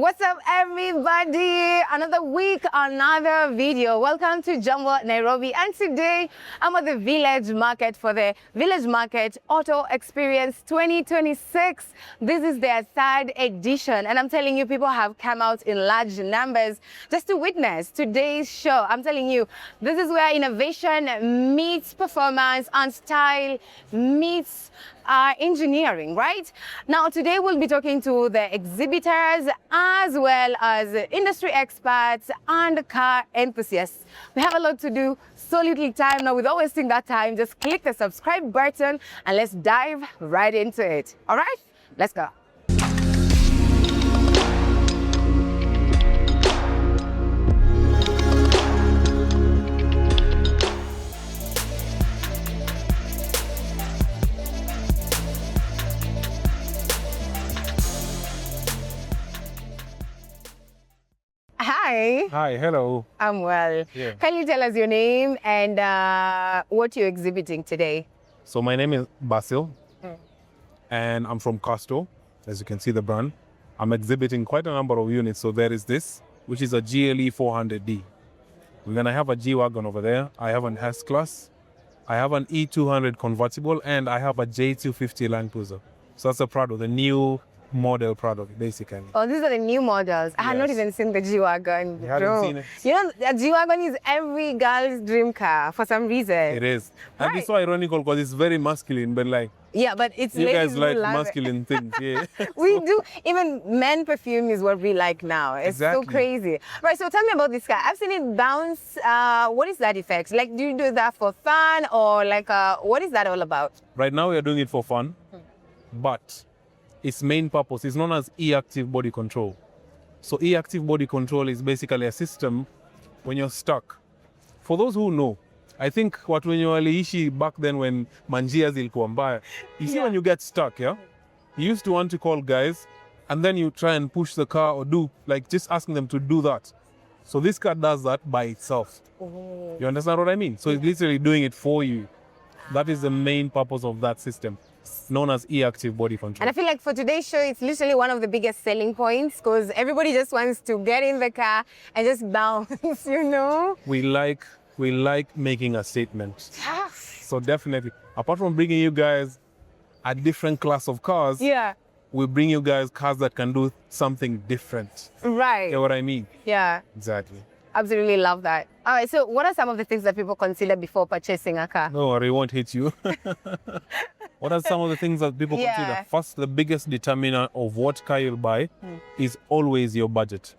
What's up, everybody? Another week, another video. Welcome to Jambo Nairobi, and today I'm at the Village Market for the Village Market Auto Experience 2026. This is their third edition, and I'm telling you, people have come out in large numbers just to witness today's show. I'm telling you, this is where innovation meets performance and style meets engineering, right? Now, today we'll be talking to the exhibitors as well as industry experts and car enthusiasts. We have a lot to do, so little time now. Without wasting that time, just click the subscribe button and let's dive right into it. All right, let's go. Hi. Hi, hello. I'm well. Yeah. Can you tell us your name and what you're exhibiting today? So my name is Basil, and I'm from Casto, as you can see the brand. I'm exhibiting quite a number of units. So there is this, which is a GLE 400D. We're gonna have a G-Wagon over there. I have an S-Class. I have an E200 convertible, and I have a J250 Land Cruiser. So that's a Prado, the new model product, basically. Oh, these are the new models. I had not even seen the G-Wagon. You haven't seen it? You know, the G-Wagon is every girl's dream car for some reason. It is. And Right. it's so ironical because it's very masculine, but like, Yeah, but it's you ladies guys who like love it. masculine things, yeah. We do. Even men perfume is what we like now. It's so Exactly. crazy. Right, so tell me about this car. I've seen it bounce. What is that effect? Like, do you do that for fun or like, what is that all about? Right now, we are doing it for fun, but its main purpose is known as E-active body control. So E-active body control is basically a system when you're stuck. For those who know, I think what when you waliishi back then when manjia zilikuwa mbaya, you see when you get stuck, yeah? You used to want to call guys and then you try and push the car or do, like just asking them to do that. So this car does that by itself. You understand what I mean? So it's literally doing it for you. That is the main purpose of that system, known as E-active body control. And I feel like for today's show, it's literally one of the biggest selling points because everybody just wants to get in the car and just bounce, you know? We like making a statement. So definitely, apart from bringing you guys a different class of cars, Yeah, we bring you guys cars that can do something different. right. You know what I mean? Yeah, Exactly. absolutely love that. All right, so what are some of the things that people consider before purchasing a car? No worry, it won't hit you. What are some of the things that people Yeah. consider? First, the biggest determinant of what car you'll buy is always your budget.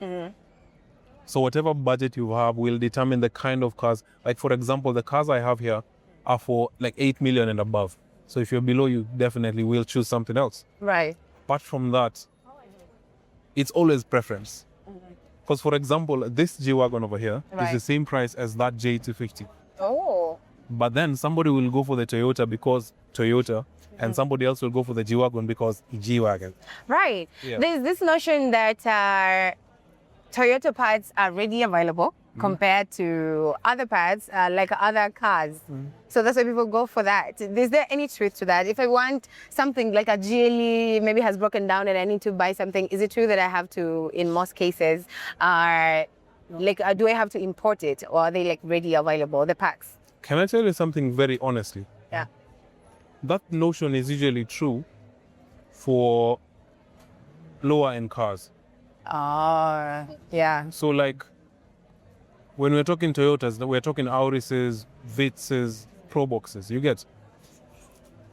So whatever budget you have will determine the kind of cars. Like for example, the cars I have here are for like 8 million and above. So if you're below, you definitely will choose something else. Right. Apart from that, it's always preference. Because for example, this G-Wagon over here is Right. the same price as that J250. Oh. But then somebody will go for the Toyota because Toyota, and somebody else will go for the G-Wagon because G-Wagon. Right. Yeah. There's this notion that Toyota parts are readily available compared to other parts, like other cars. So that's why people go for that. Is there any truth to that? If I want something like a GLE, maybe has broken down and I need to buy something, is it true that I have to, in most cases, do I have to import it or are they like ready available, the packs? Can I tell you something very honestly? Yeah. That notion is usually true for lower end cars. Oh, yeah. So like when we're talking Toyotas, we're talking Aurises, Vitzes, Proboxes, you get?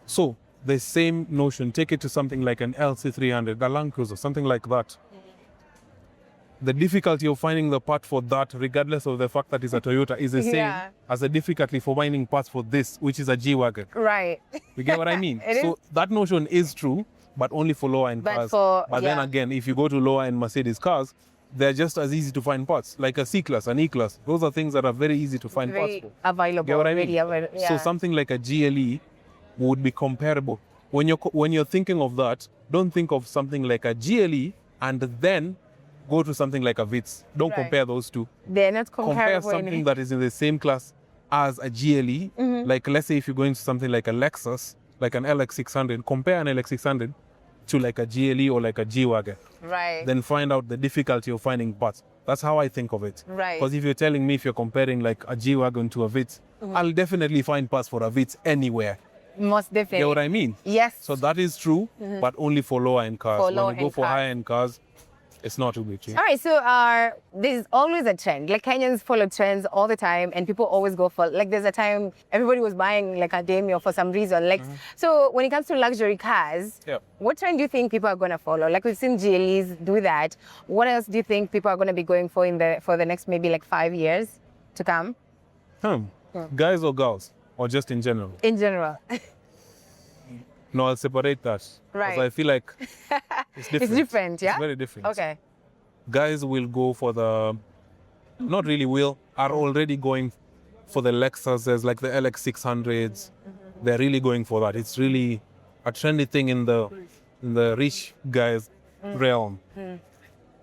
So the same notion, take it to something like an LC300, a Land Cruiser, something like that. The difficulty of finding the part for that, regardless of the fact that it's a Toyota, is the same Yeah. as the difficulty for finding parts for this, which is a G-Wagon. Right. You get what I mean? It So that notion is true, but only for lower end But cars. for- But then yeah. again, if you go to lower end Mercedes cars, they're just as easy to find parts, like a C-Class, an E-Class. Those are things that are very easy to find Very parts for. available. Get what I mean? ready available. Yeah. So something like a GLE would be comparable. When you're thinking of that, don't think of something like a GLE and then go to something like a Vitz. Don't Right. compare those two. They're not Compare comparable. something that is in the same class as a GLE. Like let's say if you're going to something like a Lexus, like an LX600, compare an LX600 to like a GLE or like a G-Wagon. Right. Then find out the difficulty of finding parts. That's how I think of it. Right. Because if you're telling me if you're comparing like a G-Wagon to a Vitz, I'll definitely find parts for a Vitz anywhere. Most definitely. You know what I mean? Yes. So that is true, but only for lower-end cars. For When you lower-end go for cars. higher-end cars, it's not too big. All right, so there's always a trend. Like Kenyans follow trends all the time, and people always go for, like there's a time everybody was buying like a Demio for some reason. Like, so when it comes to luxury cars, Yeah. what trend do you think people are going to follow? Like we've seen GLEs do that. What else do you think people are going to be going for for the next maybe like 5 years to come? Guys or girls? Or just in general? In general. No, I'll separate that. Right. Because I feel like it's different. It's different, yeah? It's very different. Okay. Guys will go for not really are already going for the Lexuses, like the LX600s. They're really going for that. It's really a trendy thing in the rich guys realm.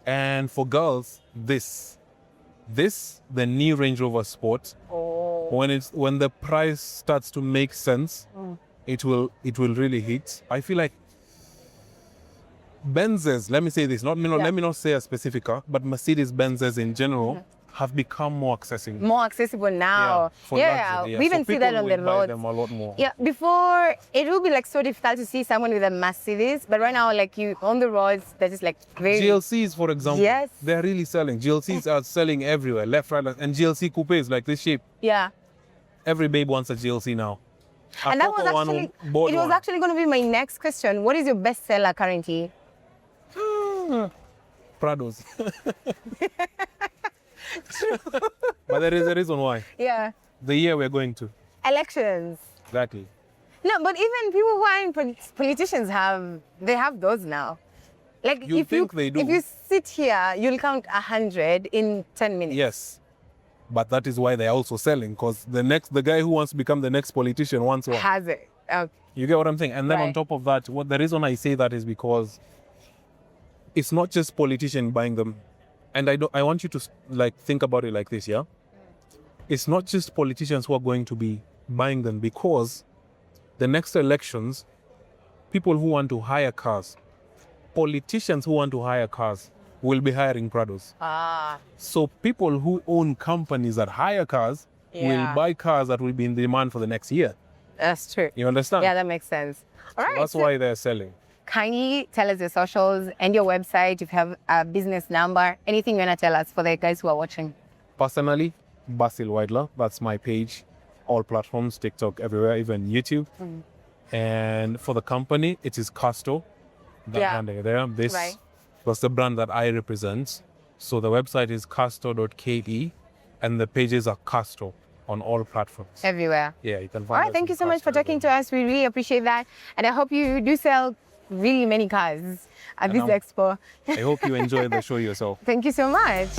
And for girls, the new Range Rover Sport, when the price starts to make sense, it will really hit. I feel like Benzes, let me say this, let me not say a specific car, but Mercedes-Benzes in general have become more accessible. More accessible now. For luxury, We even see that on the people will buy roads. them a lot more. Yeah, before it would be like so difficult to see someone with a Mercedes, but right now, like you on the roads, they're just like very. GLCs, for example, Yes. they're really selling. GLCs are selling everywhere, left, right, left. And GLC coupes like this shape. Yeah. Every babe wants a GLC now. And that was actually, it was actually going to be my next question. What is your best seller currently? Prados. But there is a reason why. Yeah. The year we're going to. Elections. Exactly. No, but even people who are in politicians they have those now. Like They do. If you sit here, you'll count 100 in 10 minutes. Yes. But that is why they're also selling, because the guy who wants to become the next politician wants one. Has it. Okay. You get what I'm saying? And then on Right. top of that, the reason I say that is because it's not just politicians buying them. And I want you to like think about it like this, yeah? It's not just politicians who are going to be buying them, because the next elections, people who want to hire cars, politicians who want to hire cars will be hiring Prados. So people who own companies that hire cars will buy cars that will be in demand for the next year. That's true. You understand? Yeah, that makes sense. All right. That's why they're selling. Kindly tell us your socials and your website, if you have a business number, anything you want to tell us for the guys who are watching. Personally, Basil Weidler, that's my page. All platforms, TikTok, everywhere, even YouTube. And for the company, it is Casto. That brand there. Right. That's the brand that I represent. So the website is casto.ke and the pages are Casto on all platforms. Everywhere. Yeah, you can find All right, us thank on you so much for Casto talking to us. We really appreciate that. And I hope you do sell really many cars at this expo. I hope you enjoy the show yourself. Thank you so much.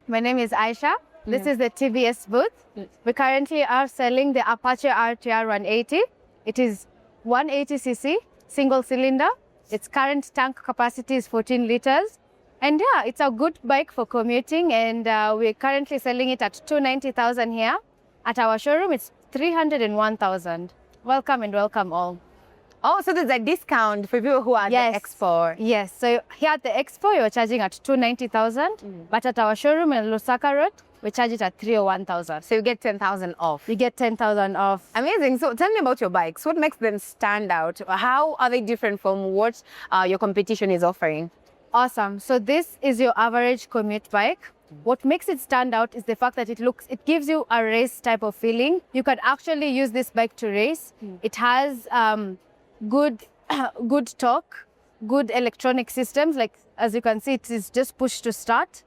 My name is Aisha. This is the TVS booth. We currently are selling the Apache RTR 180. It is 180cc, single cylinder. Its current tank capacity is 14 liters. And yeah, it's a good bike for commuting, and we're currently selling it at 290,000 here. At our showroom, it's 301,000. Welcome and welcome all. Oh, so there's a discount for people who are at the expo. Yes, so here at the expo, you're charging at 290,000, but at our showroom in Lusaka Road, we charge it at 301,000. So you get 10,000 off. You get 10,000 off. Amazing. So tell me about your bikes. What makes them stand out? How are they different from what your competition is offering? Awesome. So this is your average commute bike. What makes it stand out is the fact that it gives you a race type of feeling. You can actually use this bike to race. It has good torque, good electronic systems. Like as you can see, it is just push to start.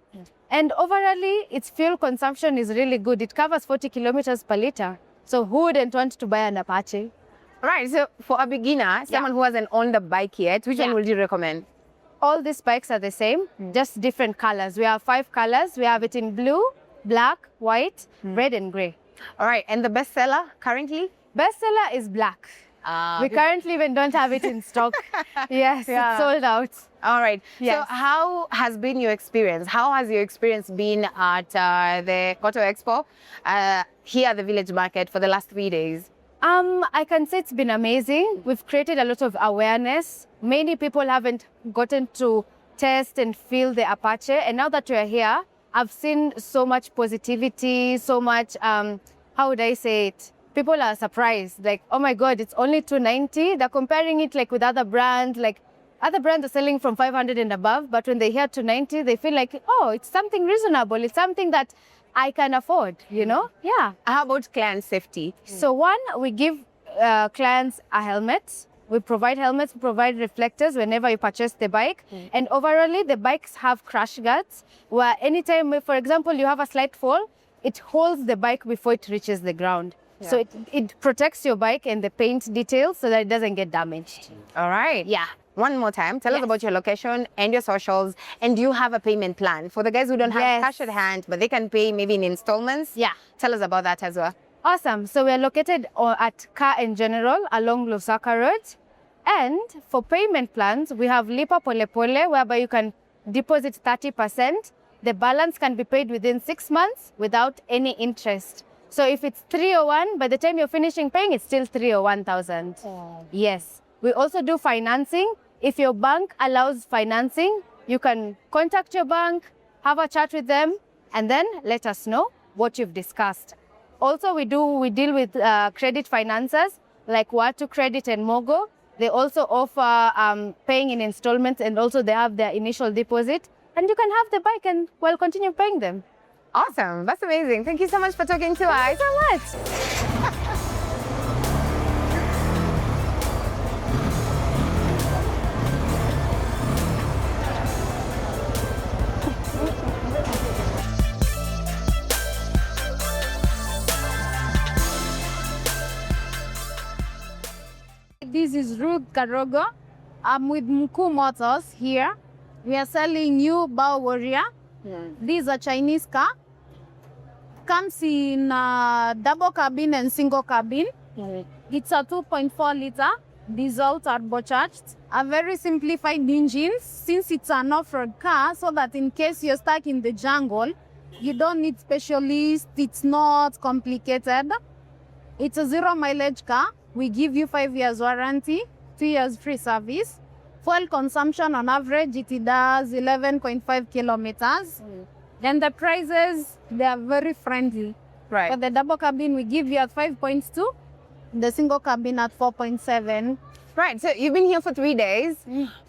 And overall, its fuel consumption is really good. It covers 40 kilometers per liter. So who wouldn't want to buy an Apache? Right. So for a beginner, someone who hasn't owned a bike yet, which one would you recommend? All these bikes are the same, just different colors. We have 5 colors. We have it in blue, black, white, red, and gray. All right, and the bestseller currently? Bestseller is black. We currently even don't have it in stock. Yes, Yeah. it's sold out. All right. Yes. So how has been your experience? How has your experience been at the Auto Expo here at the Village Market for the last 3 days? I can say it's been amazing. We've created a lot of awareness. Many people haven't gotten to test and feel the Apache. And now that we're here, I've seen so much positivity, so much, how would I say it? People are surprised, like, oh my God, it's only $290. They're comparing it like with other brands, like other brands are selling from 500 and above, but when they hear $290, they feel like, oh, it's something reasonable. It's something that I can afford, you know? Yeah. How about client safety? So one, we give clients a helmet. We provide helmets, we provide reflectors whenever you purchase the bike. And overall, the bikes have crash guards where anytime, for example, you have a slight fall, it holds the bike before it reaches the ground. So it protects your bike and the paint details so that it doesn't get damaged. All right. Yeah. One more time, tell us Yes. about your location and your socials. And do you have a payment plan for the guys who don't have Yes. cash at hand, but they can pay maybe in installments? Yeah. Tell us about that as well. Awesome. So we're located at Car and General along Lusaka Road. And for payment plans, we have Lipa Pole Pole, whereby you can deposit 30%. The balance can be paid within 6 months without any interest. So if it's 301, by the time you're finishing paying, it's still 301,000. Yes. We also do financing. If your bank allows financing, you can contact your bank, have a chat with them, and then let us know what you've discussed. Also, we deal with credit financiers like Watu Credit and Mogo. They also offer paying in installments, and also they have their initial deposit. And you can have the bike and we'll continue paying them. Awesome. That's amazing. Thank you so much for talking to us. Thank you so much. This is Ruth Karogo. I'm with Muku Motors here. We are selling new Bao Warrior. This is a Chinese car. Comes in double cabin and single cabin. It's a 2.4 liter diesel turbocharged. A very simplified engine since it's an off-road car, so that in case you're stuck in the jungle, you don't need specialists. It's not complicated. It's a 0 mileage car. We give you 5 years warranty, 2 years free service. Fuel consumption on average, it does 11.5 kilometers. And the prices, they are very friendly. Right. For the double cabin, we give you at 5.2, the single cabin at 4.7. Right. So you've been here for 3 days.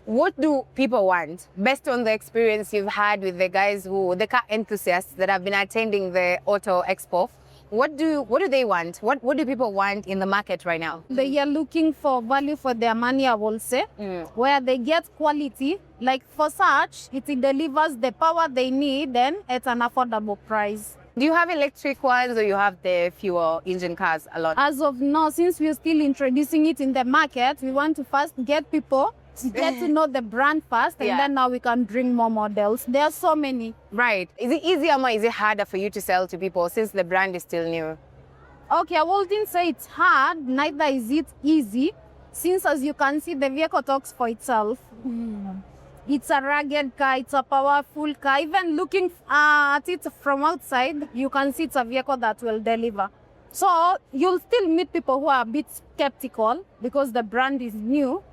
What do people want based on the experience you've had with the guys the car enthusiasts that have been attending the Auto Expo? What do they want? What do people want in the market right now? They are looking for value for their money, I will say, where they get quality. Like for such, it delivers the power they need and at an affordable price. Do you have electric ones or you have the fuel engine cars a lot? As of now, since we're still introducing it in the market, we want to first get people to get to know the brand first, and then now we can bring more models. There are so many. Right. Is it easier or is it harder for you to sell to people since the brand is still new? Okay, I wouldn't say it's hard, neither is it easy, since as you can see, the vehicle talks for itself. It's a rugged car, it's a powerful car. Even looking at it from outside, you can see it's a vehicle that will deliver. So you'll still meet people who are a bit skeptical because the brand is new,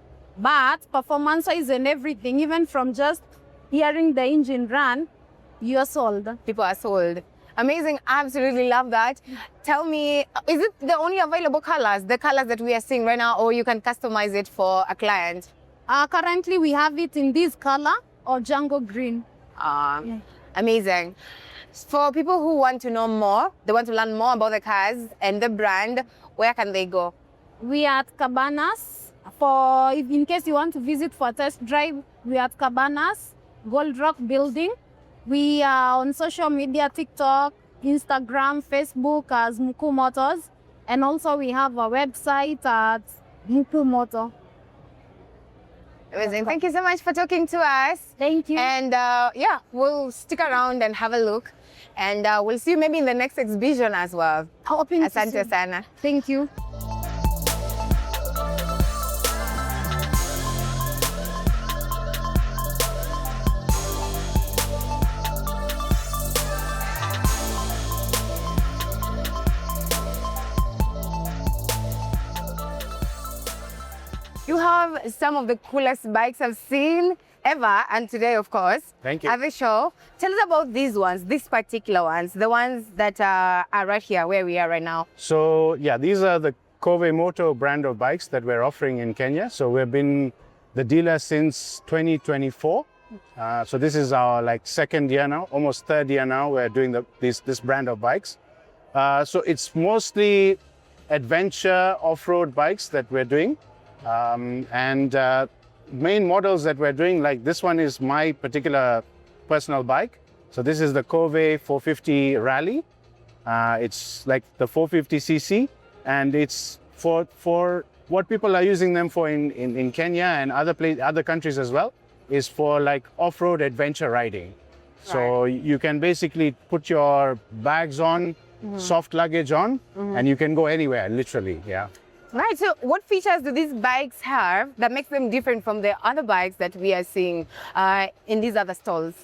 but performance-wise and everything, even from just hearing the engine run, you're sold. People are sold. Amazing. Absolutely love that. Tell me, is it the only available colors, the colors that we are seeing right now, or you can customize it for a client? Currently, we have it in this color or Django green. Amazing. For people who want to know more, they want to learn more about the cars and the brand, where can they go? We are at Cabanas. In case you want to visit for a test drive, we are at Cabanas, Gold Rock Building. We are on social media, TikTok, Instagram, Facebook as Muku Motors. And also we have a website at Muku Moto. Amazing. Thank you so much for talking to us. Thank you. And yeah, we'll stick around and have a look. And we'll see you maybe in the next exhibition as well. Hoping to Asante see. sana. Thank you. You have some of the coolest bikes I've seen ever, and today, of course, Thank you. at the show. Tell us about these ones, these particular ones, the ones that are right here, where we are right now. So yeah, these are the Kove Moto brand of bikes that we're offering in Kenya. So we've been the dealer since 2024. So this is our like second year now, almost third year now. We're doing this brand of bikes. So it's mostly adventure off-road bikes that we're doing. Main models that we're doing, like this one is my particular personal bike. So this is the Kove 450 Rally. It's like the 450cc, and it's for what people are using them for in Kenya and other countries as well, is for like off-road adventure riding. So you can basically put your bags on, soft luggage on, and you can go anywhere, literally, yeah. Right, so what features do these bikes have that makes them different from the other bikes that we are seeing in these other stalls?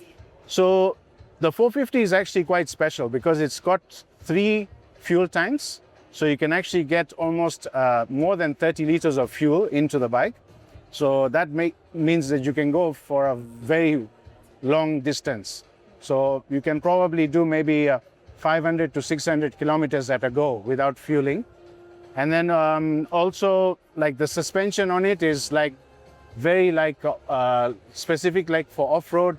So the 450 is actually quite special because it's got 3 fuel tanks. So you can actually get almost more than 30 liters of fuel into the bike. So that means that you can go for a very long distance. So you can probably do maybe 500 to 600 kilometers at a go without fueling. And then also like the suspension on it is like very like specific like for off-road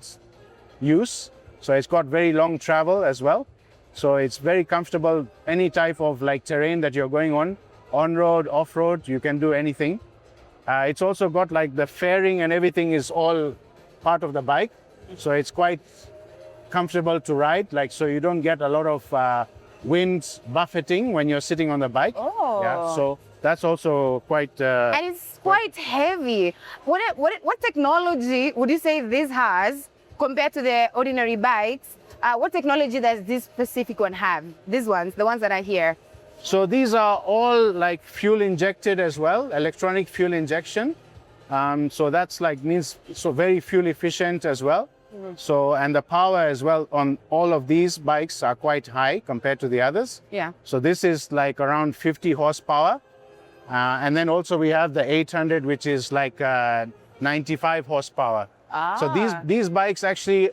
use. So it's got very long travel as well. So it's very comfortable, any type of like terrain that you're going on-road, off-road, you can do anything. It's also got like the fairing and everything is all part of the bike. So it's quite comfortable to ride, like so you don't get a lot of wind buffeting when you're sitting on the bike. Oh. Yeah, so that's also quite... and it's quite heavy. What technology would you say this has compared to the ordinary bikes? What technology does this specific one have? These ones, the ones that are here. So these are all like fuel injected as well, electronic fuel injection. So that's like means so very fuel efficient as well. So, and the power as well on all of these bikes are quite high compared to the others. Yeah. So this is like around 50 horsepower. And then also we have the 800, which is like 95 horsepower. So these bikes actually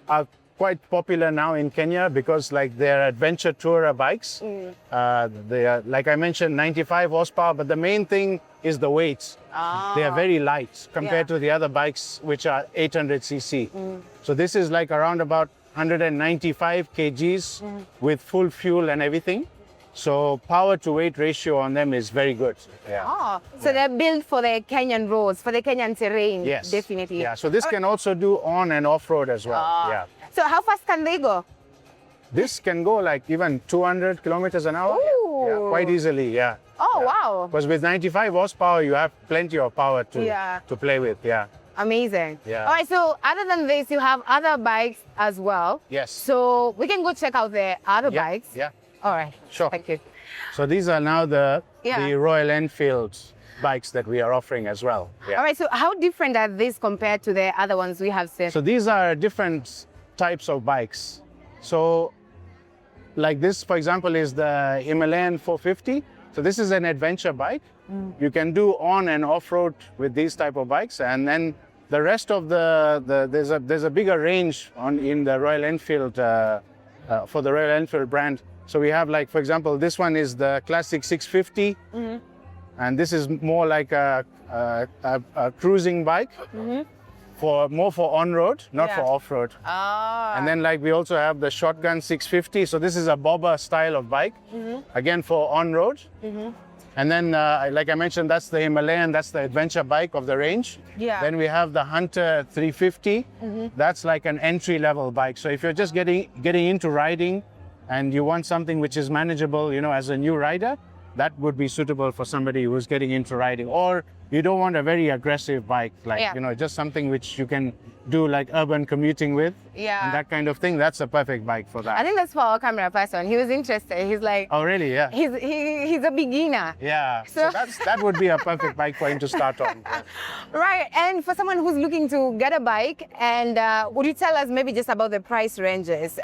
are quite popular now in Kenya because like they're adventure tourer bikes. They are, like I mentioned, 95 horsepower, but the main thing is the weight. They are very light compared to the other bikes, which are 800cc. So this is like around about 195 kgs with full fuel and everything. So power to weight ratio on them is very good. Yeah. So they're built for the Kenyan roads, for the Kenyan terrain. Yes. Definitely. Yeah. So this can also do on and off road as well. Yeah. So how fast can they go? This can go like even 200 kilometers an hour. Ooh. Yeah, quite easily. Yeah. Oh, wow. Because with 95 horsepower, you have plenty of power to play with. Yeah. Amazing. Yeah. All right, so other than this, you have other bikes as well. Yes. So we can go check out the other bikes. Yeah. All right. Sure. Thank you. So these are now the Yeah. Royal Enfield bikes that we are offering as well. Yeah. All right, so how different are these compared to the other ones we have seen? So these are different types of bikes. So like this, for example, is the Himalayan 450. So this is an adventure bike. You can do on and off-road with these type of bikes. And then the rest of there's a bigger range in the Royal Enfield, for the Royal Enfield brand. So we have like, for example, this one is the classic 650. And this is more like a cruising bike. More for on-road, not for off-road. And then like we also have the shotgun 650. So this is a bobber style of bike, again for on-road. And then like I mentioned, that's the Himalayan, that's the adventure bike of the range. Yeah. Then we have the Hunter 350. That's like an entry-level bike. So if you're just getting into riding and you want something which is manageable, you know, as a new rider, that would be suitable for somebody who's getting into riding. Or you don't want a very aggressive bike, like, just something which you can do like urban commuting with. Yeah. And that kind of thing. That's a perfect bike for that. I think that's for our camera person. He was interested. He's like, Oh, really? Yeah. he's a beginner. Yeah. So that would be a perfect bike for him to start on. Yeah. Right. And for someone who's looking to get a bike, and would you tell us maybe just about the price ranges?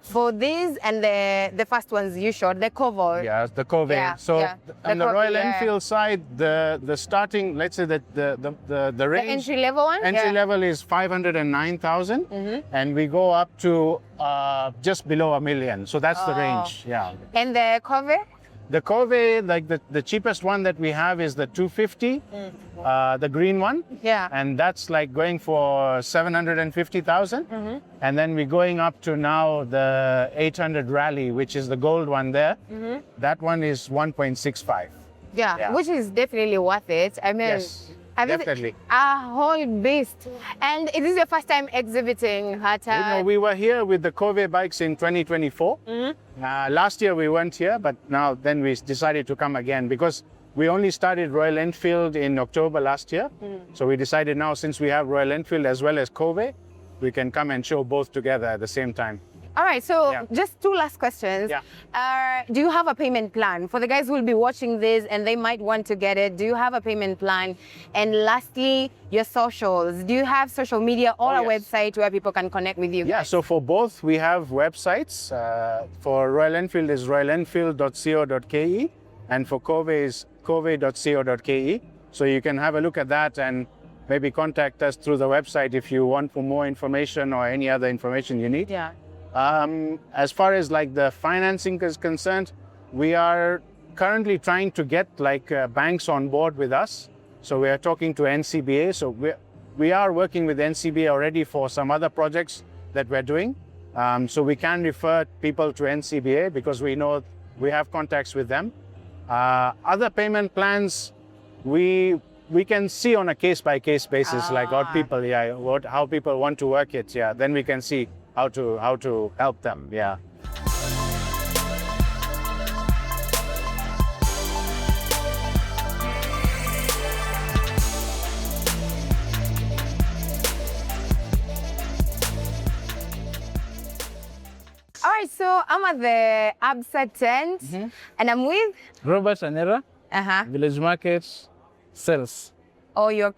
For these and the first ones you showed, the Kovo. Yeah, the Kove. Yeah, So yeah. on The the Kove, Royal yeah. Enfield side, the starting, let's say that the The range entry level one? entry Yeah. level is 509,000, and we go up to just below $1 million. So that's the range. Yeah. And the Kove? The Kove, like the cheapest one that we have is the 250, the green one. Yeah. And that's like going for 750,000. And then we're going up to now the 800 Rally, which is the gold one there. That one is 1.65. Yeah, which is definitely worth it. I mean, Yes, definitely. A whole beast. And it is your first time exhibiting at We were here with the Kove bikes in 2024. Last year we weren't here, but now then we decided to come again because we only started Royal Enfield in October last year. So we decided now, since we have Royal Enfield as well as Kove, we can come and show both together at the same time. All right, so Yeah. just two last questions. Yeah. Do you have a payment plan? For the guys who will be watching this and they might want to get it, do you have a payment plan? And lastly, your socials. Do you have social media or a yes. website where people can connect with you? Yeah, so for both, we have websites. For Royal Enfield is royalenfield.co.ke, and for Kove is kove.co.ke. So you can have a look at that and maybe contact us through the website if you want for more information or any other information you need. Yeah. As far as like the financing is concerned, we are currently trying to get like banks on board with us. So we are talking to NCBA. So we are working with NCBA already for some other projects that we're doing. So we can refer people to NCBA because we know we have contacts with them. Other payment plans, we can see on a case-by-case basis, like how people, how people want to work it. Yeah, then we can see how to help them. Yeah. All right, so I'm at the Absa tent and I'm with Roberta, Village Market Sales. Oh, you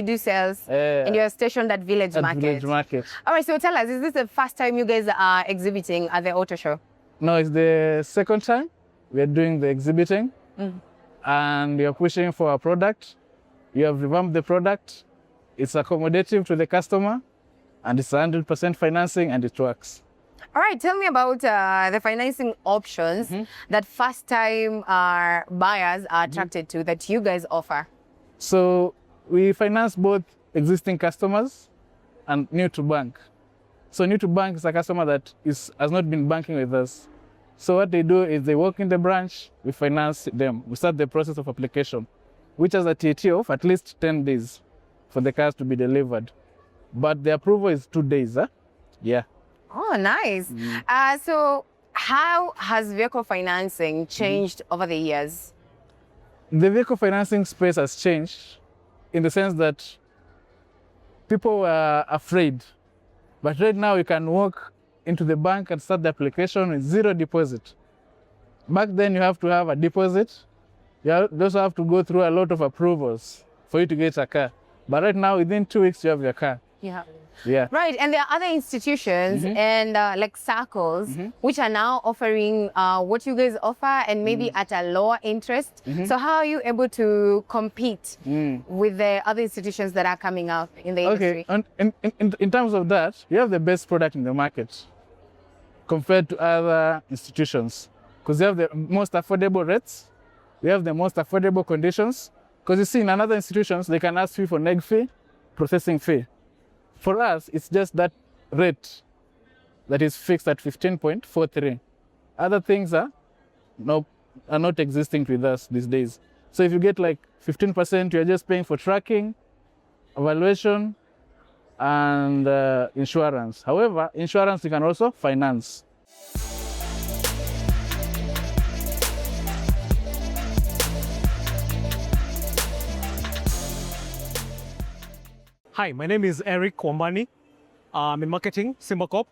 do sales and you're stationed at Village Market. Village Market. All right, so tell us, is this the first time you guys are exhibiting at the auto show? No, it's the second time we are doing the exhibiting, and we are pushing for a product. We have revamped the product. It's accommodative to the customer, and it's 100% financing, and it works. All right, tell me about the financing options that first-time buyers are attracted to that you guys offer. So we finance both existing customers and new to bank. So new to bank is a customer that has not been banking with us. So what they do is they walk in the branch, we finance them. We start the process of application, which has a TT of at least 10 days for the cars to be delivered. But the approval is 2 days. Yeah. Oh, nice. So how has vehicle financing changed over the years? The vehicle financing space has changed in the sense that people were afraid. But right now you can walk into the bank and start the application with zero deposit. Back then you have to have a deposit. You also have to go through a lot of approvals for you to get a car. But right now, within 2 weeks, you have your car. Yeah. Yeah. Right, and there are other institutions and like circles which are now offering what you guys offer and maybe at a lower interest. So how are you able to compete with the other institutions that are coming up in the industry? Okay, and in terms of that, you have the best product in the market compared to other institutions because you have the most affordable rates, we have the most affordable conditions. Because you see, in other institutions, they can ask you for neg fee, processing fee. For us, it's just that rate that is fixed at 15.43. Other things are not existing with us these days. So if you get like 15%, you're just paying for tracking, evaluation, and insurance. However, insurance you can also finance. Hi, my name is Eric Wamani. I'm in marketing, Simba Corp,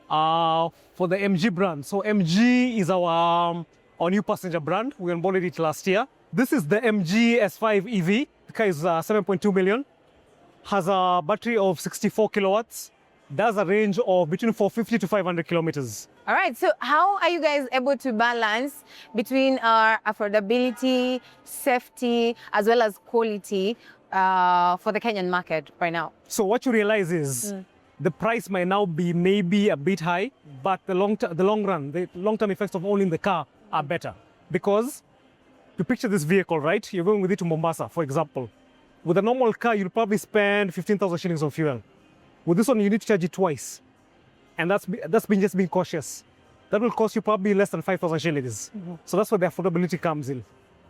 for the MG brand. So MG is our new passenger brand. We onboarded it last year. This is the MG S5 EV. The car is 7.2 million, has a battery of 64 kilowatts, does a range of between 450 to 500 kilometers. All right, so how are you guys able to balance between affordability, safety, as well as quality for the Kenyan market right now? So what you realize is the price might now be maybe a bit high, but the long-term effects of owning the car are better. Because you picture this vehicle, right? You're going with it to Mombasa, for example. With a normal car, you'll probably spend 15,000 shillings on fuel. With this one, you need to charge it twice. And that's just being cautious. That will cost you probably less than 5,000 shillings. So that's where the affordability comes in.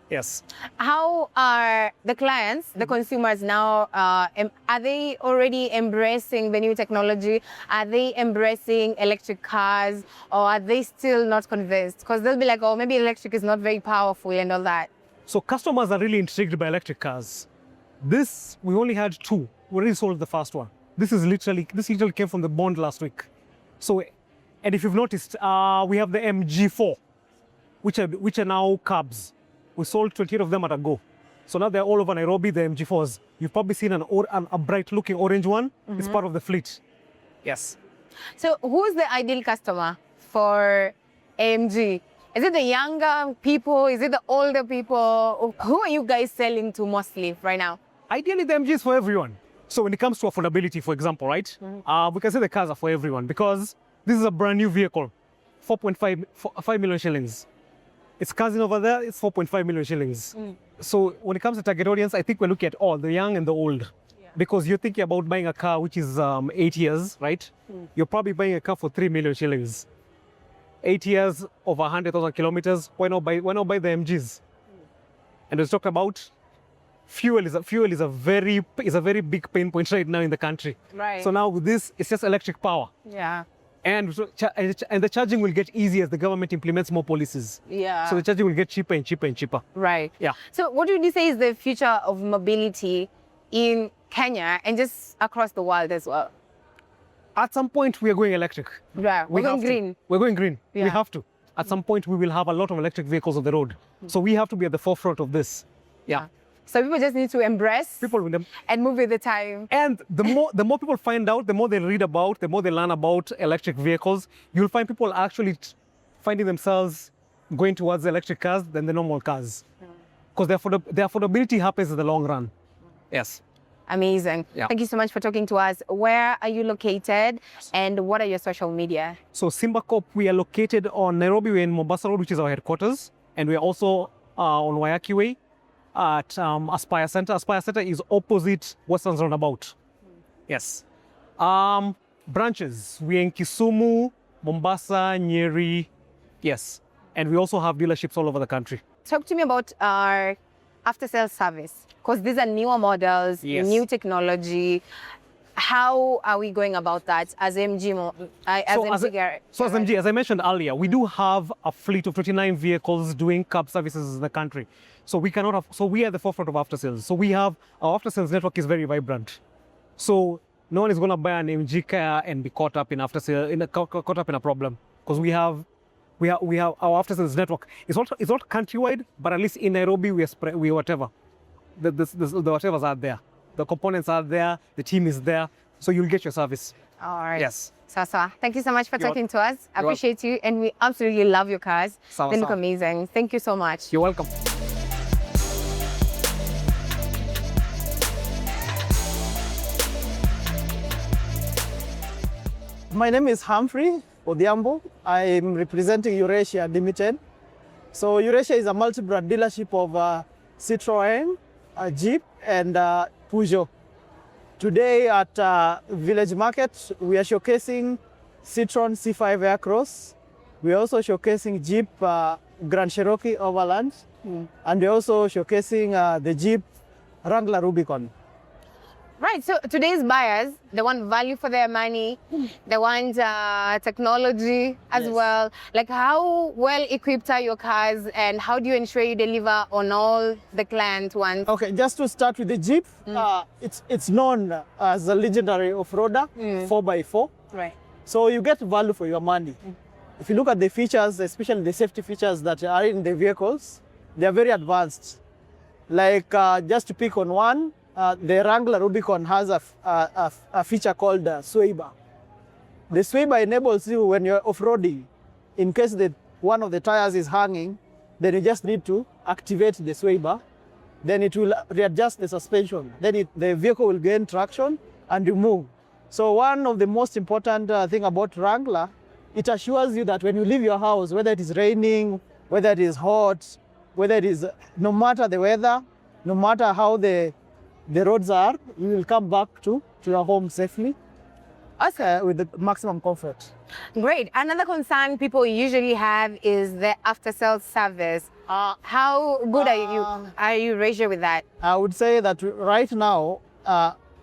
Yes. How are the clients, the consumers now, are they already embracing the new technology? Are they embracing electric cars, or are they still not convinced? Because they'll be like, oh, maybe electric is not very powerful and all that. So customers are really intrigued by electric cars. We only had 2. We already sold the first one. This literally came from the bond last week. So, and if you've noticed, we have the MG4, which are now cabs. We sold 28 of them at a go. So now they're all over Nairobi, the MG4s. You've probably seen a bright-looking orange one. It's part of the fleet. Yes. So who's the ideal customer for AMG? Is it the younger people? Is it the older people? Who are you guys selling to mostly right now? Ideally, the MG is for everyone. So when it comes to affordability, for example, right? We can say the cars are for everyone because this is a brand new vehicle, 5 million shillings. Its cousin over there is 4.5 million shillings. So when it comes to target audience, I think we're looking at all, the young and the old. Because you're thinking about buying a car which is 8 years, right? You're probably buying a car for 3 million shillings. 8 years, over 100,000 kilometers, why not buy the MGs? And we talked about fuel is a very big pain point right now in the country. Right. So now with this, it's just electric power. Yeah. And the charging will get easier as the government implements more policies. Yeah. So the charging will get cheaper and cheaper and cheaper. Right. Yeah. So what would you say is the future of mobility in Kenya and just across the world as well? At some point, we are going electric. Yeah, we're going green. We're going green. Yeah. We have to. At some point, we will have a lot of electric vehicles on the road. So we have to be at the forefront of this. Yeah. So people just need to embrace People with them. and move with the time. And the more people find out, the more they read about, the more they learn about electric vehicles, you'll find people actually finding themselves going towards electric cars than the normal cars. Because the affordability happens in the long run. Yes. Amazing. Yeah. Thank you so much for talking to us. Where are you located and what are your social media? So Simba Corp, we are located on Nairobi. We're in Mombasa Road, which is our headquarters. And we're also on Waiyaki Way at Aspire Center. Aspire Center is opposite Westlands Roundabout. Yes. Branches, we're in Kisumu, Mombasa, Nyeri. Yes. And we also have dealerships all over the country. Talk to me about our after-sales service, because these are newer models, Yes. new technology. How are we going about that as MG? As MG, as I mentioned earlier, we do have a fleet of 29 vehicles doing cab services in the country. So we are at the forefront of after sales. So our after sales network is very vibrant. So no one is going to buy an MG car and be caught up in after sale, caught up in a problem, because we have our after sales network. It's not countrywide, but at least in Nairobi we whatever. The whatevers are there. The components are there, the team is there, so you'll get your service. All right. Yes. Sasa, thank you so much for talking to us. I You're appreciate you, and we absolutely love your cars. Sawa, They look sawa. amazing. Thank you so much. You're welcome. My name is Humphrey Odhiambo. I'm representing Eurasia Limited. So Eurasia is a multi-brand dealership of Citroën, Jeep, and Peugeot. Today at Village Market, we are showcasing Citroën C5 Aircross. We are also showcasing Jeep Grand Cherokee Overland, and we're also showcasing the Jeep Wrangler Rubicon. Right, so today's buyers, they want value for their money, they want technology as Yes. well. Like, how well equipped are your cars, and how do you ensure you deliver on all the client wants? Okay, just to start with the Jeep, it's known as a legendary off-roader, 4x4. Right. So you get value for your money. If you look at the features, especially the safety features that are in the vehicles, they are very advanced. Like just to pick on one, the Wrangler Rubicon has a feature called sway bar. The sway bar enables you when you're off-roading, in case that one of the tires is hanging, then you just need to activate the sway bar. Then it will readjust the suspension. Then the vehicle will gain traction and you move. So one of the most important thing about Wrangler, it assures you that when you leave your house, whether it is raining, whether it is hot, whether it is, no matter the weather, no matter how the roads are, you will come back to your home safely with the maximum comfort. Great. Another concern people usually have is the after-sales service. How good are you Ratio with that? I would say that right now,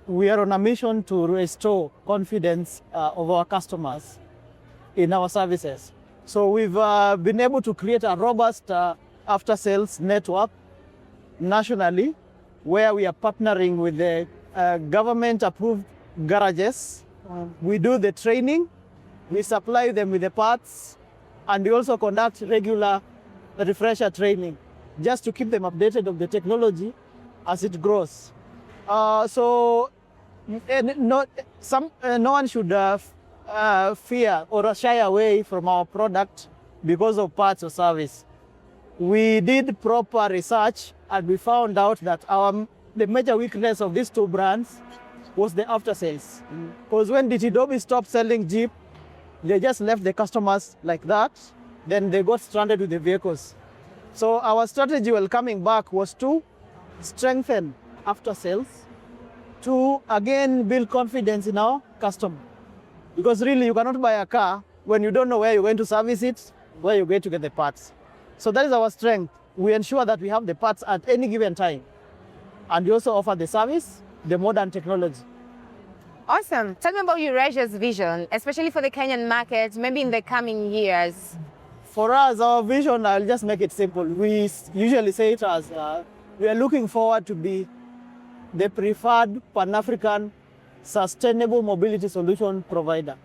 we are on a mission to restore confidence of our customers in our services. So we've been able to create a robust after-sales network nationally, where we are partnering with the government-approved garages. We do the training, we supply them with the parts, and we also conduct regular refresher training, just to keep them updated of the technology as it grows. So no one should fear or shy away from our product because of parts or service. We did proper research and we found out that the major weakness of these two brands was the after sales. Because when DTW stopped selling Jeep, they just left the customers like that, then they got stranded with the vehicles. So our strategy while coming back was to strengthen after sales, to again build confidence in our customer. Because really you cannot buy a car when you don't know where you're going to service it, where you're going to get the parts. So that is our strength. We ensure that we have the parts at any given time. And we also offer the service, the modern technology. Awesome. Tell me about Eurasia's vision, especially for the Kenyan market, maybe in the coming years. For us, our vision, I'll just make it simple. We usually say it as we are looking forward to be the preferred Pan-African sustainable mobility solution provider.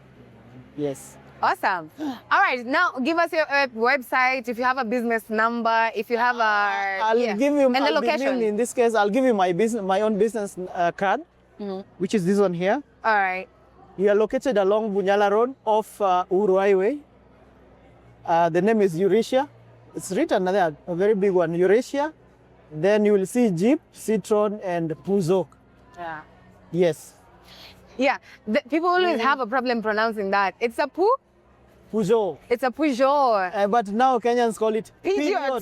Yes. Awesome. All right, now give us your website, if you have a business number, if you have a... I'll give you, and the location. In this case, I'll give you my own business card, which is this one here. All right. We are located along Bunyala Road off Uhuru Highway. The name is Eurasia. It's written there, a very big one, Eurasia. Then you will see Jeep, Citroen, and Peugeot. Yeah. Yes. Yeah, people always have a problem pronouncing that. It's a Peugeot. It's a Peugeot. But now Kenyans call it Peugeot.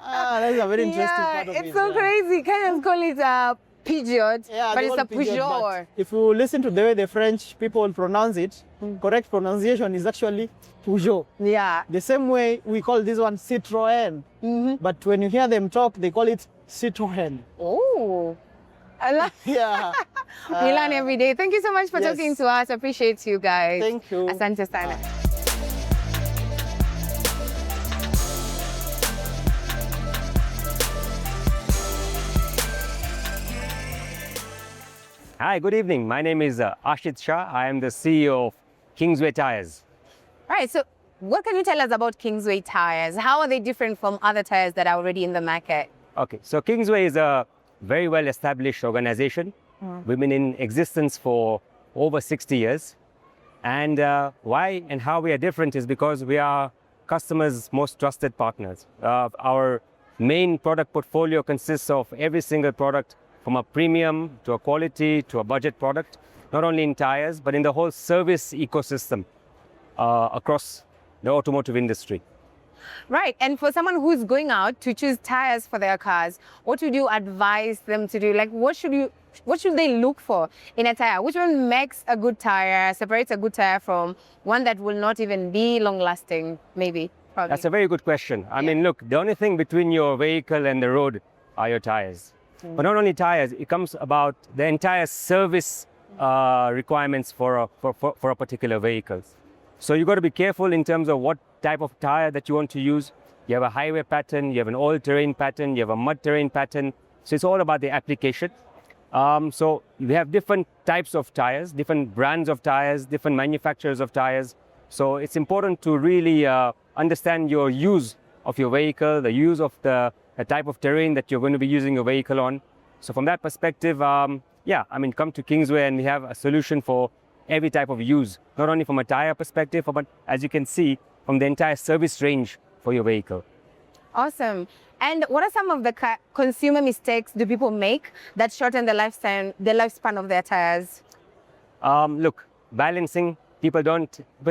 That's a very interesting part of it. It's so crazy. Kenyans call it a Peugeot, but it's a Peugeot. If you listen to the way the French people pronounce it, correct pronunciation is actually Peugeot. Yeah. The same way we call this one Citroen. But when you hear them talk, they call it Citroen. Oh. Yeah. We learn every day. Thank you so much for Yes. talking to us. Appreciate you guys. Thank you. Asante sana. Hi, good evening. My name is Ashit Shah. I am the CEO of Kingsway Tyres. All right, so what can you tell us about Kingsway tires? How are they different from other tires that are already in the market? Okay, so Kingsway is a very well-established organization. We've been in existence for over 60 years. And why and how we are different is because we are customers' most trusted partners. Our main product portfolio consists of every single product from a premium to a quality to a budget product, not only in tires, but in the whole service ecosystem across the automotive industry. Right, and for someone who's going out to choose tires for their cars, what would you advise them to do? Like, what should they look for in a tire? Which one makes a good tire, separates a good tire from one that will not even be long-lasting, maybe? Probably. That's a very good question. I mean, look, the only thing between your vehicle and the road are your tires. But not only tires, it comes about the entire service requirements for a particular vehicle. So you got to be careful in terms of what type of tire that you want to use. You have a highway pattern, you have an all-terrain pattern, you have a mud terrain pattern. So it's all about the application. So we have different types of tires, different brands of tires, different manufacturers of tires. So it's important to really understand your use of your vehicle, the use of the type of terrain that you're going to be using your vehicle on. So from that perspective, yeah, I mean, come to Kingsway and we have a solution for every type of use, not only from a tire perspective, but as you can see, from the entire service range for your vehicle. Awesome. And what are some of the consumer mistakes do people make that shorten the lifespan of their tires? Look, balancing, people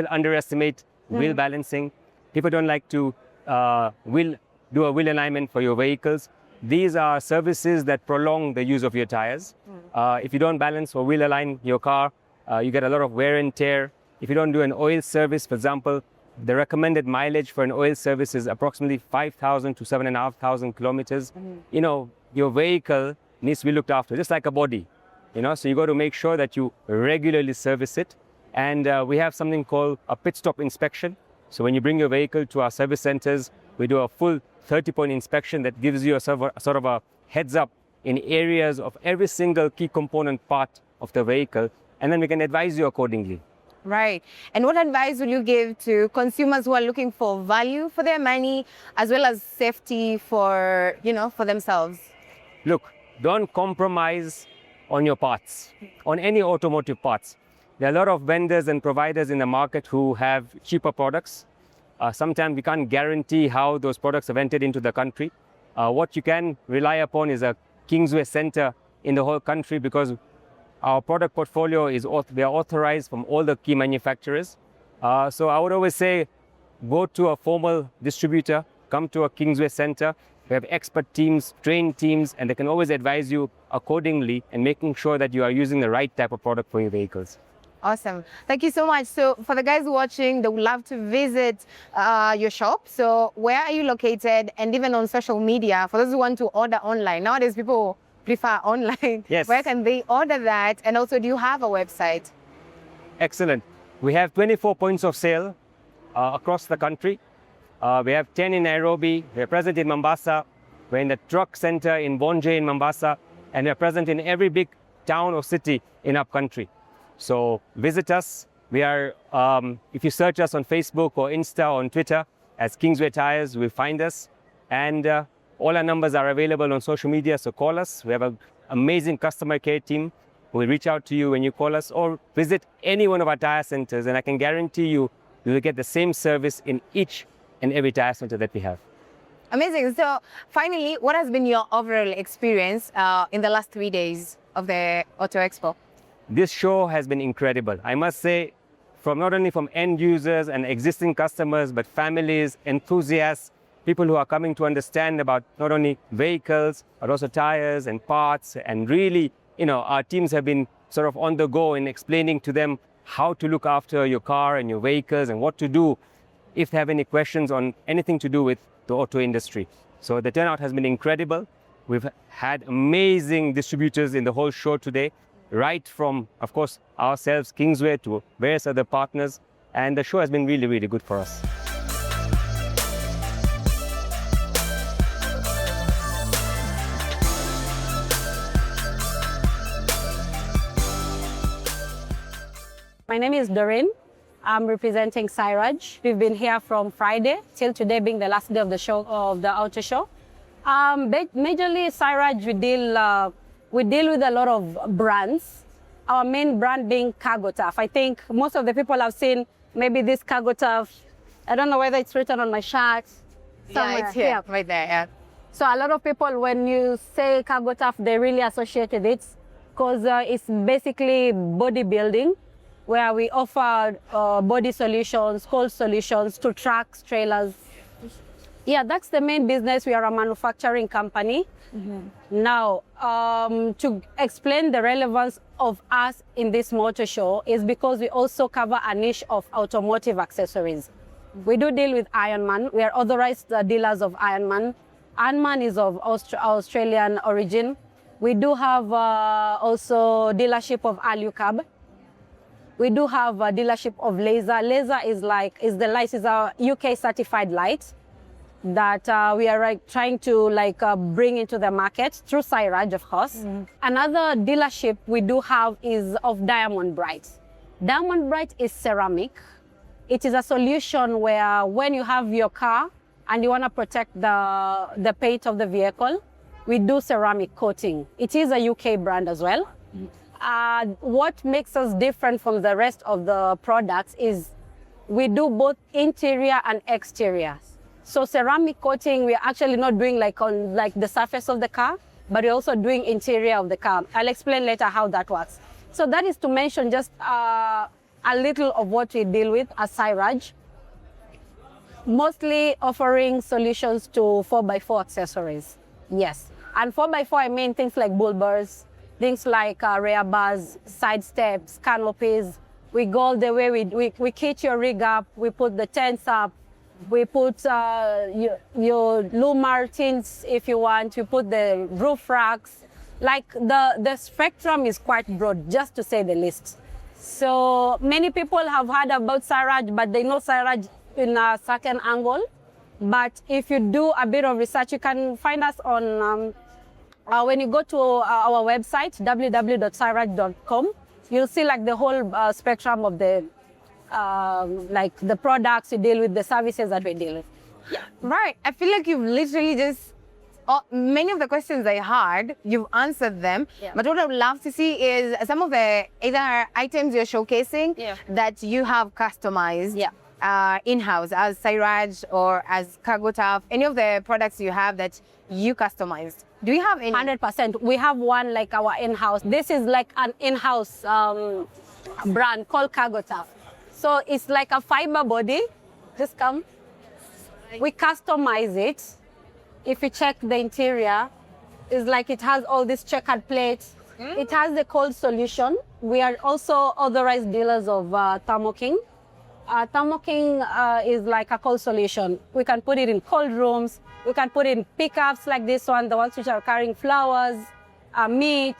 underestimate wheel balancing. People don't like to do a wheel alignment for your vehicles. These are services that prolong the use of your tires. If you don't balance or wheel align your car, you get a lot of wear and tear. If you don't do an oil service, for example, the recommended mileage for an oil service is approximately 5,000 to 7,500 kilometers. You know, your vehicle needs to be looked after, just like a body. You know, so you got to make sure that you regularly service it. And we have something called a pit stop inspection. So when you bring your vehicle to our service centers, we do a full 30-point inspection that gives you a sort of a heads up in areas of every single key component part of the vehicle, and then we can advise you accordingly. Right. And what advice will you give to consumers who are looking for value for their money as well as safety for, for themselves? Look, don't compromise on your parts, on any automotive parts. There are a lot of vendors and providers in the market who have cheaper products. Sometimes we can't guarantee how those products have entered into the country. What you can rely upon is a Kingsway center in the whole country, because our product portfolio we are authorized from all the key manufacturers. So I would always say, go to a formal distributor, come to a Kingsway center. We have expert teams, trained teams, and they can always advise you accordingly and making sure that you are using the right type of product for your vehicles. Awesome. Thank you so much. So for the guys watching, they would love to visit your shop. So where are you located? And even on social media, for those who want to order online. Nowadays, people prefer online. Yes. Where can they order that? And also, do you have a website? Excellent. We have 24 points of sale across the country. We have 10 in Nairobi. We're present in Mombasa. We're in the truck center in Bonje in Mombasa. And we're present in every big town or city in our country. So visit us. We are, if you search us on Facebook or Insta or on Twitter as Kingsway Tires, you'll find us. And all our numbers are available on social media, so call us. We have an amazing customer care team who will reach out to you when you call us, or visit any one of our tire centers, and I can guarantee you will get the same service in each and every tire center that we have. Amazing. So finally, what has been your overall experience in the last 3 days of the Auto Expo? This show has been incredible. I must say, not only from end users and existing customers, but families, enthusiasts, people who are coming to understand about not only vehicles, but also tires and parts. And really, our teams have been sort of on the go in explaining to them how to look after your car and your vehicles and what to do if they have any questions on anything to do with the auto industry. So the turnout has been incredible. We've had amazing distributors in the whole show today, right from, of course, ourselves, Kingsway, to various other partners. And the show has been really, really good for us. My name is Doreen. I'm representing Siraj. We've been here from Friday till today being the last day of the show, of the auto show. Majorly, Siraj, we deal with a lot of brands. Our main brand being Cargo Tough. I think most of the people have seen maybe this Cargo Tough. I don't know whether it's written on my shirt. Yeah, it's here, right there. Yeah. So a lot of people, when you say Cargo Tough, they really associate with it because it's basically bodybuilding, where we offer body solutions, cold solutions to trucks, trailers. Yeah, that's the main business. We are a manufacturing company. Now, to explain the relevance of us in this motor show is because we also cover a niche of automotive accessories. We do deal with Ironman. We are authorized dealers of Ironman. Ironman is of Australian origin. We do have also dealership of Alucab. We do have a dealership of Laser. Laser is a UK certified light that we are trying to bring into the market through Siraj, of course. Another dealership we do have is of Diamond Bright. Diamond Bright is ceramic. It is a solution where when you have your car and you want to protect the paint of the vehicle, we do ceramic coating. It is a UK brand as well. What makes us different from the rest of the products is we do both interior and exterior. So ceramic coating, we're actually not doing on the surface of the car, but we're also doing interior of the car. I'll explain later how that works. So that is to mention just a little of what we deal with as Siraj. Mostly offering solutions to 4x4 accessories. Yes. And 4x4, I mean things like bull bars, things like rear bars, side steps, canopies. We go all the way, we kit your rig up, we put the tents up, we put your Lumar tints if you want, you put the roof racks. The spectrum is quite broad, just to say the least. So many people have heard about Siraj, but they know Siraj in a certain angle. But if you do a bit of research, you can find us on, when you go to our website, www.siraj.com, you'll see the whole spectrum of the products we deal with, the services that we deal with. Yeah. Right. I feel like you've literally just, many of the questions I had, you've answered them. Yeah. But what I would love to see is some of the either items you're showcasing that you have customized. In-house as Siraj or as Kagotaf, any of the products you have that you customized. Do you have any? 100%. We have one our in-house. This is an in-house brand called Kagotaf. So it's like a fiber body. Just come. We customize it. If you check the interior, it's it has all these checkered plates. It has the cold solution. We are also authorized dealers of Thermo King. Thermo King is like a cold solution. We can put it in cold rooms. We can put it in pickups like this one, the ones which are carrying flowers, meat,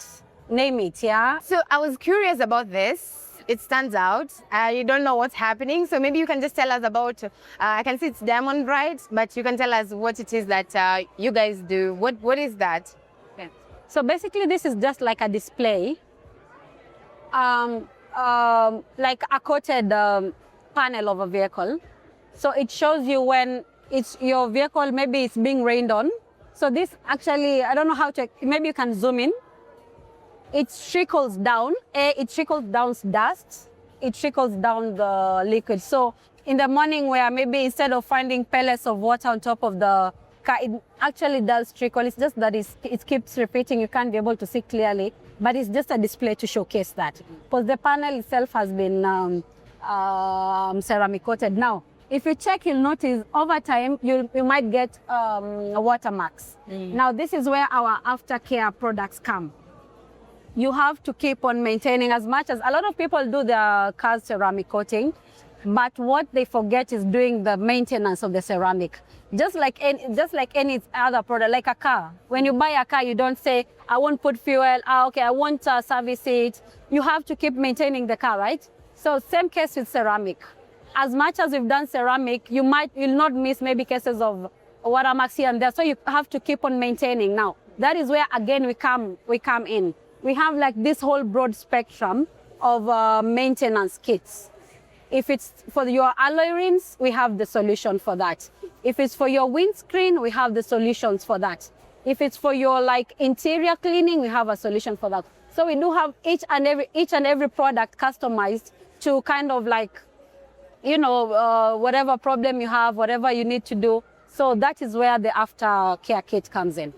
name it, yeah? So I was curious about this. It stands out. You don't know what's happening. So maybe you can just tell us about, I can see it's Diamond Bright, but you can tell us what it is that you guys do. What is that? Okay. So basically this is just like a display, like a coated panel of a vehicle. So it shows you when your vehicle, maybe it's being rained on. So this actually, I don't know how to, maybe you can zoom in. It trickles down, it trickles down dust, it trickles down the liquid. So in the morning where maybe instead of finding pellets of water on top of the car, it actually does trickle. It's just that it keeps repeating, you can't be able to see clearly, but it's just a display to showcase that. Because the panel itself has been ceramic coated. Now, if you check, you'll notice over time, you might get watermarks. Now, this is where our aftercare products come. You have to keep on maintaining as much as, a lot of people do their car's ceramic coating, but what they forget is doing the maintenance of the ceramic. Just like any other product, like a car. When you buy a car, you don't say, I won't put fuel, okay, I won't service it. You have to keep maintaining the car, right? So same case with ceramic. As much as we've done ceramic, you'll not miss maybe cases of watermarks here and there. So you have to keep on maintaining. Now, that is where again we come in. We have this whole broad spectrum of maintenance kits. If it's for your alloy rims, we have the solution for that. If it's for your windscreen, we have the solutions for that. If it's for your interior cleaning, we have a solution for that. So we do have each and every product customized to kind of whatever problem you have, whatever you need to do. So that is where the aftercare kit comes in.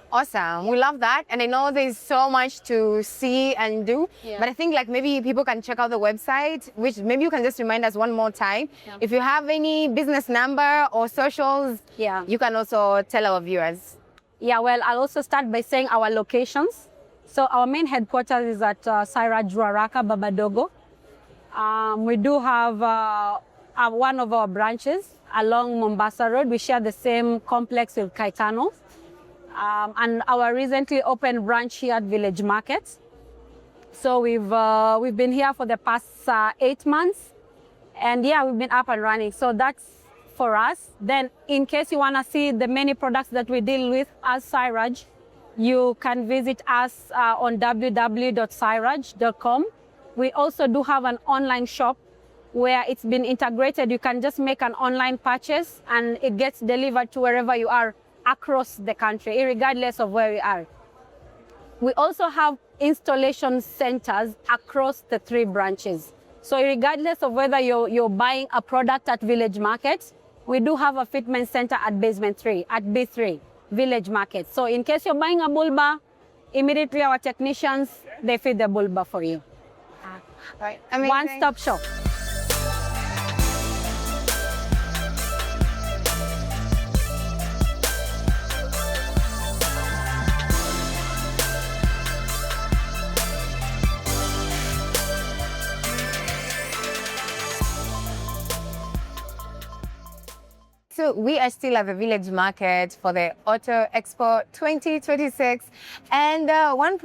Awesome. We love that. And I know there's so much to see and do, but I think maybe people can check out the website, which maybe you can just remind us one more time. If you have any business number or socials, you can also tell our viewers. Yeah, well, I'll also start by saying our locations. So our main headquarters is at Siraj Ruaraka, Babadogo. We do have one of our branches along Mombasa Road. We share the same complex with Caetano. and our recently opened branch here at Village Market. So we've been here for the past 8 months, and yeah, we've been up and running. So that's for us. Then in case you want to see the many products that we deal with as Siraj, you can visit us on www.siraj.com. We also do have an online shop where it's been integrated. You can just make an online purchase and it gets delivered to wherever you are across the country, regardless of where we are. We also have installation centers across the 3 branches. So regardless of whether you're buying a product at Village Market, we do have a fitment center at basement 3, at B3, Village Market. So in case you're buying a bulba, immediately our technicians, they fit the bulba for you. Right. Amazing. One-stop shop. So we are still at the Village Market for the Auto Expo 2026, and one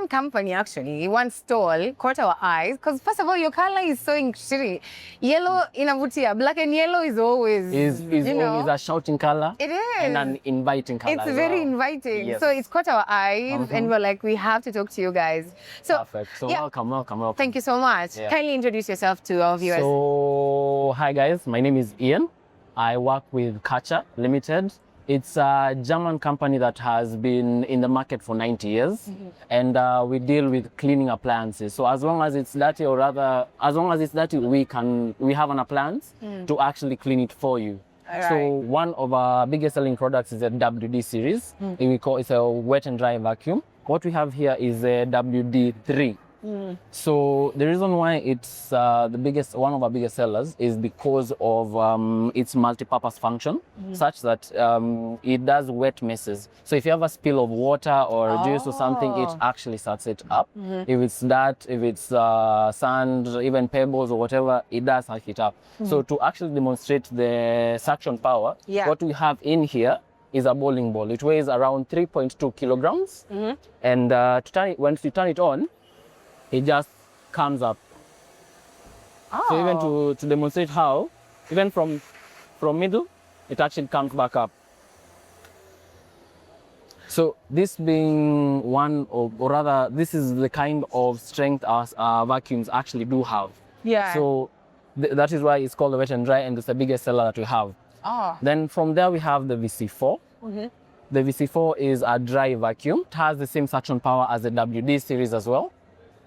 company actually, one stall caught our eyes because first of all, your color is so shitty. Yellow inavutia, black and yellow is always is always a shouting color. It is. And an inviting color. It's very inviting. Yes. So it's caught our eyes, and we're like, we have to talk to you guys. So perfect. So yeah. welcome. Thank you so much. Yeah. Kindly introduce yourself to our viewers. So hi guys, my name is Ian. I work with Kacha Limited. It's a German company that has been in the market for 90 years, and we deal with cleaning appliances. So as long as it's dirty, or rather, as long as it's dirty, we have an appliance to actually clean it for you. Right. So one of our biggest selling products is a WD series. It's a wet and dry vacuum. What we have here is a WD3. So the reason why it's one of our biggest sellers is because of its multi-purpose function, such that it does wet messes. So if you have a spill of water or juice or something, it actually starts it up. If it's dirt, if it's sand, even pebbles or whatever, it does suck it up. So to actually demonstrate the suction power, what we have in here is a bowling ball. It weighs around 3.2 kilograms, and once you turn it on, it just comes up. So even to demonstrate how, even from middle, it actually comes back up. So this being one of, or rather, this is the kind of strength our vacuums actually do have. Yeah. So that is why it's called the wet and dry, and it's the biggest seller that we have. Then from there we have the VC4. The VC4 is a dry vacuum. It has the same suction power as the WD series as well.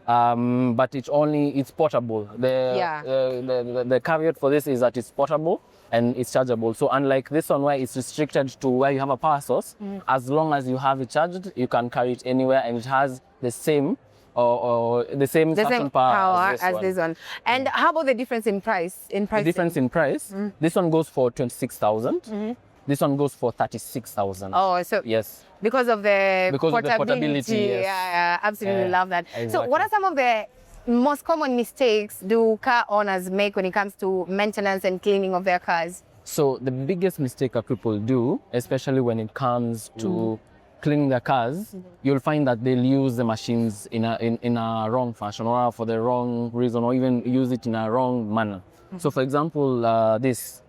But it's portable. The caveat for this is that it's portable and it's chargeable. So unlike this one where it's restricted to where you have a power source, as long as you have it charged, you can carry it anywhere, and it has the same suction power as this one. And how about the difference in price? The difference in price, this one goes for 26,000. This one goes for 36,000. Oh, so yes. Because of the portability. Yes. Yeah, absolutely love that. Exactly. So what are some of the most common mistakes do car owners make when it comes to maintenance and cleaning of their cars? So the biggest mistake that people do, especially when it comes to cleaning their cars, you'll find that they'll use the machines in a wrong fashion, or for the wrong reason, or even use it in a wrong manner. So for example,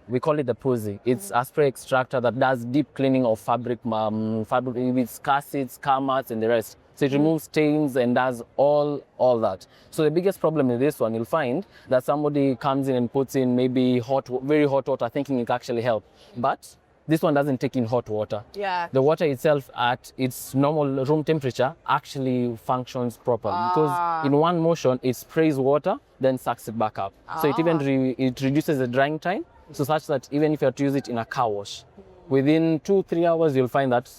we call it the Pussy. It's a spray extractor that does deep cleaning of fabric with car seats, car mats, and the rest. So it removes stains and does all that. So the biggest problem with this one, you'll find that somebody comes in and puts in maybe very hot water, thinking it actually help. But this one doesn't take in hot water. Yeah. The water itself at its normal room temperature actually functions properly, because in one motion it sprays water, then sucks it back up. So it even it reduces the drying time, so such that even if you have to use it in a car wash, within 2-3 hours you'll find that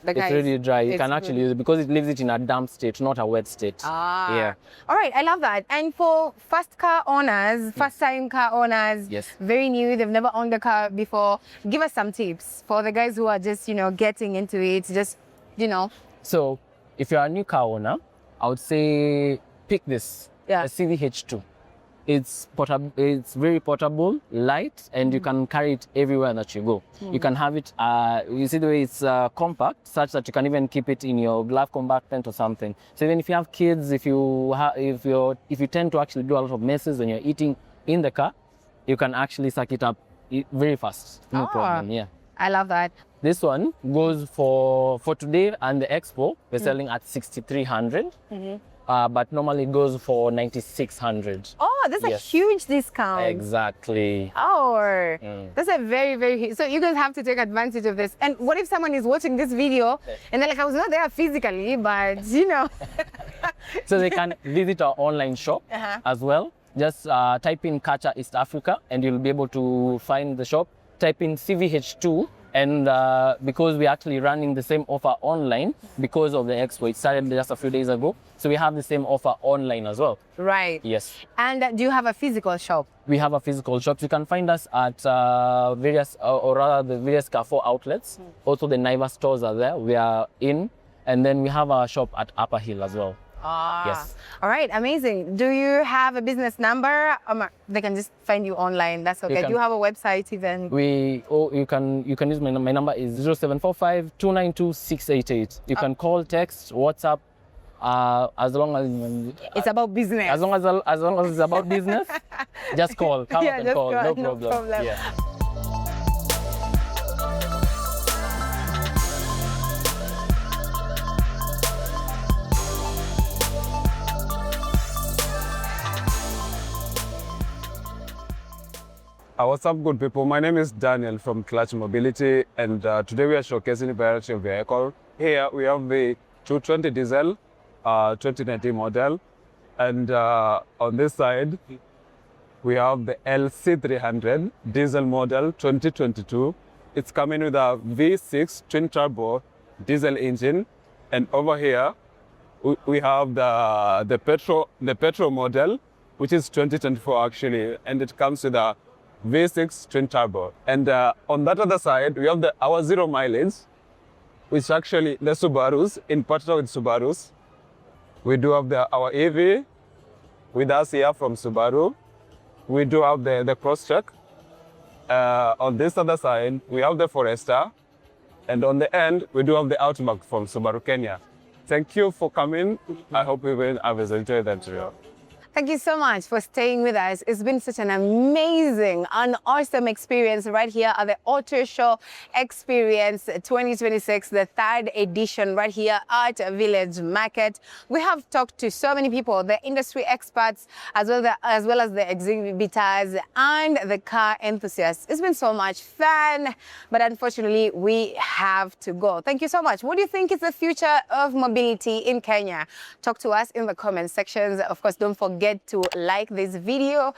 it's really dry. You can actually use it because it leaves it in a damp state, not a wet state. Yeah. All right, I love that. And for first-time car owners, very new, they've never owned a car before, give us some tips for the guys who are just, getting into it, So if you're a new car owner, I would say pick this, a CVH2. It's portable. It's very portable, light, and you can carry it everywhere that you go. You can have it. You see the way it's compact, such that you can even keep it in your glove compartment or something. So even if you have kids, if you tend to actually do a lot of messes when you're eating in the car, you can actually suck it up very fast. No problem. Yeah. I love that. This one goes for today and the expo. We're selling at 6,300. But normally it goes for 9,600. Oh, that's a huge discount. Exactly. Oh, that's a very, very huge. So you guys have to take advantage of this. And what if someone is watching this video and they're like, I was not there physically, but you know. So they can visit our online shop as well. Just type in Kacha East Africa and you'll be able to find the shop. Type in CVH2. And because we're actually running the same offer online because of the expo, it started just a few days ago. So we have the same offer online as well. Right. Yes. And do you have a physical shop? We have a physical shop. You can find us at various, or rather the various Carrefour outlets. Also the Naivas stores are there. We are in. And then we have our shop at Upper Hill as well. Yes. All right, amazing. Do you have a business number? They can just find you online. That's okay. Do you have a website even? You can use my number is 0745 292 688. You can call, text, WhatsApp, as long as it's about business. As long as it's about business, just call. Come up and call. No problem. Yeah. What's up, good people? My name is Daniel from Clutch Mobility, and today we are showcasing a variety of vehicle. Here we have the 220 diesel, 2019 model, and on this side we have the LC300 diesel model 2022. It's coming with a V6 twin turbo diesel engine, and over here we have the petrol model, which is 2024 actually, and it comes with a V6 twin turbo. And on that other side, we have our zero mileage, which actually the Subarus, in partner with Subarus. We do have our EV with us here from Subaru. We do have the Crosstrek. On this other side, we have the Forester. And on the end, we do have the Outback from Subaru Kenya. Thank you for coming. I hope you will have enjoyed the interview. Thank you so much for staying with us. It's been such an amazing and awesome experience right here at the Auto Show Experience 2026, the 3rd edition right here at Village Market. We have talked to so many people, the industry experts, as well as the exhibitors and the car enthusiasts. It's been so much fun, but unfortunately we have to go. Thank you so much. What do you think is the future of mobility in Kenya? Talk to us in the comment sections. Of course, don't forget to like this video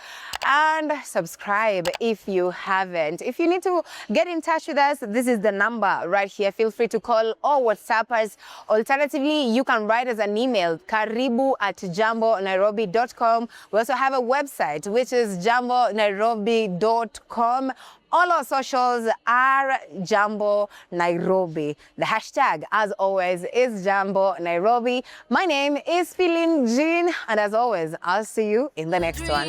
and subscribe if you haven't. If you need to get in touch with us, this is the number right here. Feel free to call or WhatsApp us. Alternatively, you can write us an email, karibu@jambonairobi.com. We also have a website, which is jambonairobi.com. All our socials are Jambo Nairobi. The hashtag, as always, is Jambo Nairobi. My name is Feeling Jean, and as always, I'll see you in the next one.